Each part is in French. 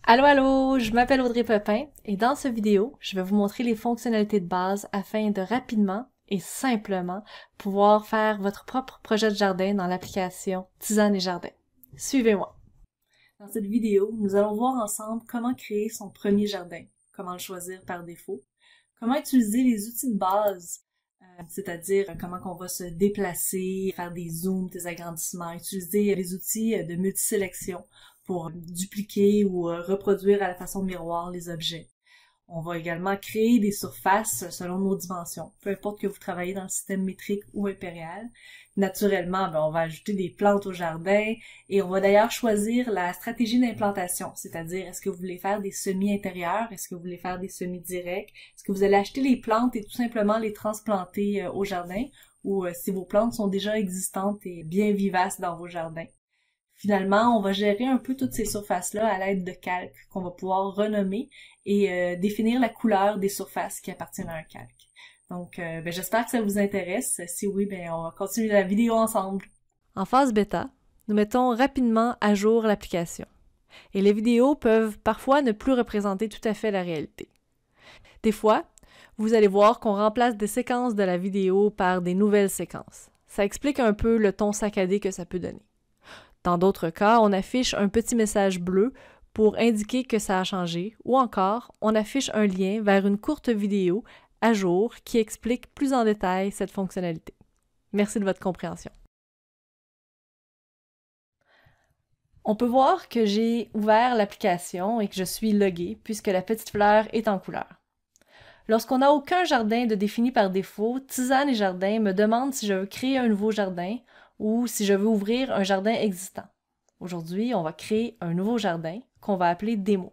Allô, allô, je m'appelle Audrey Pepin et dans cette vidéo, je vais vous montrer les fonctionnalités de base afin de rapidement et simplement pouvoir faire votre propre projet de jardin dans l'application Tisane et Jardin. Suivez-moi. Dans cette vidéo, nous allons voir ensemble comment créer son premier jardin, comment le choisir par défaut, comment utiliser les outils de base, c'est-à-dire comment on va se déplacer, faire des zooms, des agrandissements, utiliser les outils de multisélection pour dupliquer ou reproduire à la façon de miroir les objets. On va également créer des surfaces selon nos dimensions, peu importe que vous travaillez dans le système métrique ou impérial. Naturellement, on va ajouter des plantes au jardin et on va d'ailleurs choisir la stratégie d'implantation, c'est-à-dire est-ce que vous voulez faire des semis intérieurs, est-ce que vous voulez faire des semis directs, est-ce que vous allez acheter les plantes et tout simplement les transplanter au jardin ou si vos plantes sont déjà existantes et bien vivaces dans vos jardins. Finalement, on va gérer un peu toutes ces surfaces-là à l'aide de calques qu'on va pouvoir renommer et définir la couleur des surfaces qui appartiennent à un calque. Donc, j'espère que ça vous intéresse. Si oui, on va continuer la vidéo ensemble. En phase bêta, nous mettons rapidement à jour l'application. Et les vidéos peuvent parfois ne plus représenter tout à fait la réalité. Des fois, vous allez voir qu'on remplace des séquences de la vidéo par des nouvelles séquences. Ça explique un peu le ton saccadé que ça peut donner. Dans d'autres cas, on affiche un petit message bleu pour indiquer que ça a changé, ou encore, on affiche un lien vers une courte vidéo à jour qui explique plus en détail cette fonctionnalité. Merci de votre compréhension. On peut voir que j'ai ouvert l'application et que je suis loguée puisque la petite fleur est en couleur. Lorsqu'on n'a aucun jardin de défini par défaut, Tisane et Jardin me demande si je veux créer un nouveau jardin ou si je veux ouvrir un jardin existant. Aujourd'hui, on va créer un nouveau jardin qu'on va appeler Démo.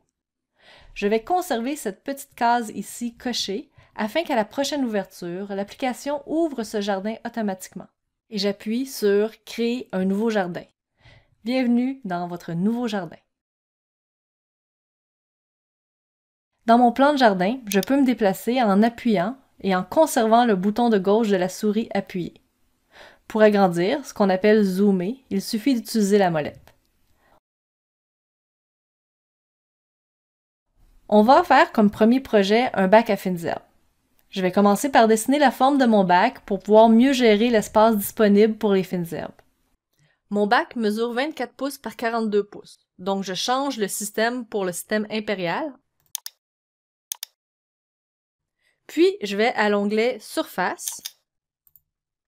Je vais conserver cette petite case ici cochée afin qu'à la prochaine ouverture, l'application ouvre ce jardin automatiquement. Et j'appuie sur « Créer un nouveau jardin ». Bienvenue dans votre nouveau jardin. Dans mon plan de jardin, je peux me déplacer en appuyant et en conservant le bouton de gauche de la souris appuyé. Pour agrandir, ce qu'on appelle zoomer, il suffit d'utiliser la molette. On va faire comme premier projet un bac à fines herbes. Je vais commencer par dessiner la forme de mon bac pour pouvoir mieux gérer l'espace disponible pour les fines herbes. Mon bac mesure 24 pouces par 42 pouces, donc je change le système pour le système impérial. Puis, je vais à l'onglet Surface,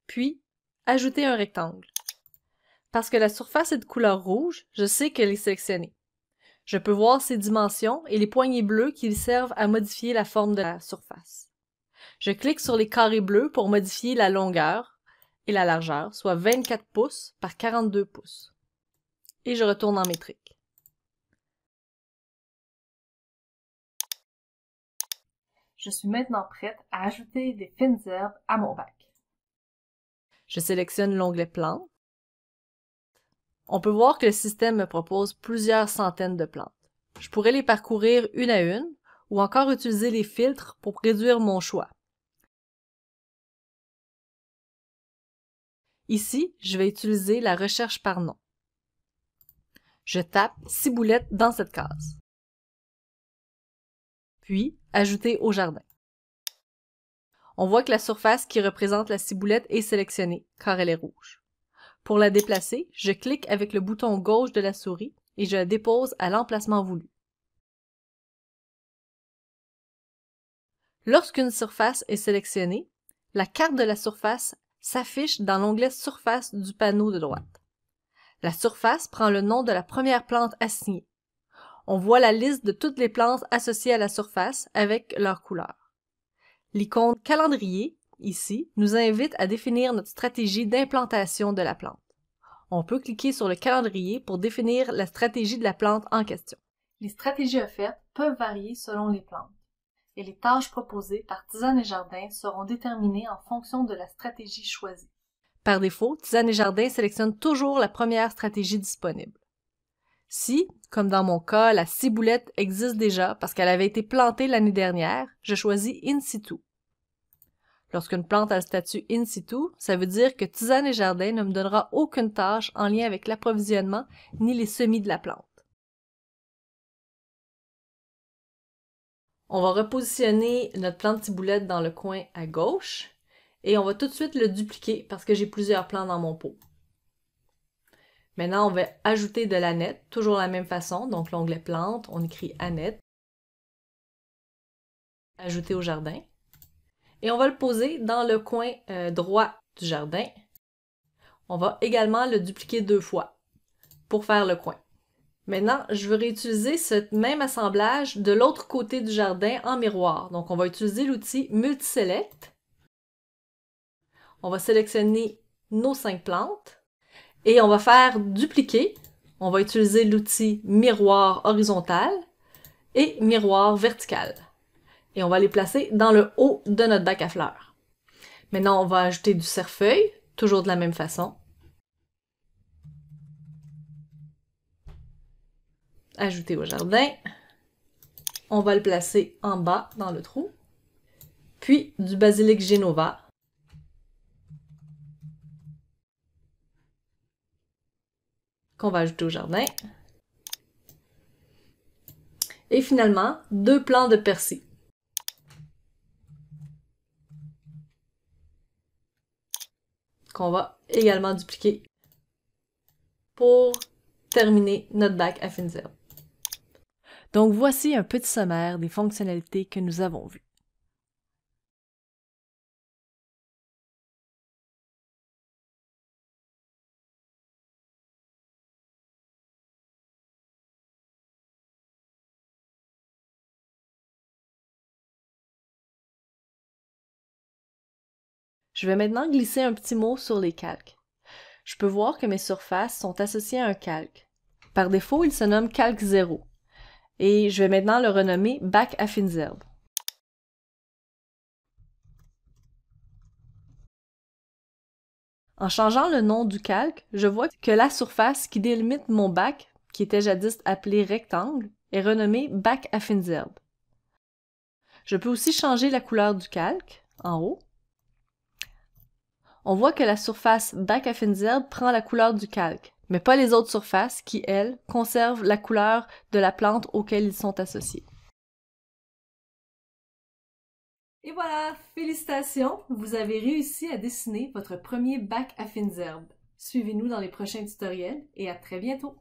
puis Ajouter un rectangle. Parce que la surface est de couleur rouge, je sais qu'elle est sélectionnée. Je peux voir ses dimensions et les poignées bleues qui servent à modifier la forme de la surface. Je clique sur les carrés bleus pour modifier la longueur et la largeur, soit 24 pouces par 42 pouces. Et je retourne en métrique. Je suis maintenant prête à ajouter des fines herbes à mon bac. Je sélectionne l'onglet Plantes. On peut voir que le système me propose plusieurs centaines de plantes. Je pourrais les parcourir une à une ou encore utiliser les filtres pour réduire mon choix. Ici, je vais utiliser la recherche par nom. Je tape ciboulette dans cette case. Puis, ajouter au jardin. On voit que la surface qui représente la ciboulette est sélectionnée, car elle est rouge. Pour la déplacer, je clique avec le bouton gauche de la souris et je la dépose à l'emplacement voulu. Lorsqu'une surface est sélectionnée, la carte de la surface s'affiche dans l'onglet Surface du panneau de droite. La surface prend le nom de la première plante assignée. On voit la liste de toutes les plantes associées à la surface avec leur couleur. L'icône Calendrier, ici, nous invite à définir notre stratégie d'implantation de la plante. On peut cliquer sur le calendrier pour définir la stratégie de la plante en question. Les stratégies offertes peuvent varier selon les plantes, et les tâches proposées par Tisane et Jardin seront déterminées en fonction de la stratégie choisie. Par défaut, Tisane et Jardin sélectionne toujours la première stratégie disponible. Si, comme dans mon cas, la ciboulette existe déjà parce qu'elle avait été plantée l'année dernière, je choisis In situ. Lorsqu'une plante a le statut In situ, ça veut dire que Tisane et Jardin ne me donnera aucune tâche en lien avec l'approvisionnement ni les semis de la plante. On va repositionner notre plan de ciboulette dans le coin à gauche et on va tout de suite le dupliquer parce que j'ai plusieurs plans dans mon pot. Maintenant, on va ajouter de l'aneth, toujours de la même façon. Donc, l'onglet plante, on écrit aneth. Ajouter au jardin. Et on va le poser dans le coin droit du jardin. On va également le dupliquer 2 fois pour faire le coin. Maintenant, je veux réutiliser ce même assemblage de l'autre côté du jardin en miroir. Donc, on va utiliser l'outil Multiselect. On va sélectionner nos 5 plantes et on va faire dupliquer. On va utiliser l'outil Miroir horizontal et Miroir vertical. Et on va les placer dans le haut de notre bac à fleurs. Maintenant, on va ajouter du cerfeuil, toujours de la même façon. Ajouter au jardin. On va le placer en bas dans le trou. Puis du basilic Genova. Qu'on va ajouter au jardin. Et finalement, 2 plants de persil. Qu'on va également dupliquer pour terminer notre bac à fines herbes. Donc voici un petit sommaire des fonctionnalités que nous avons vues. Je vais maintenant glisser un petit mot sur les calques. Je peux voir que mes surfaces sont associées à un calque. Par défaut, il se nomme calque 0. Et je vais maintenant le renommer bac à fines herbes. En changeant le nom du calque, je vois que la surface qui délimite mon bac, qui était jadis appelé rectangle, est renommée bac à fines herbes. Je peux aussi changer la couleur du calque, en haut. On voit que la surface bac à fines herbes prend la couleur du calque, mais pas les autres surfaces qui, elles, conservent la couleur de la plante auquel ils sont associés. Et voilà, félicitations! Vous avez réussi à dessiner votre premier bac à fines herbes. Suivez-nous dans les prochains tutoriels et à très bientôt!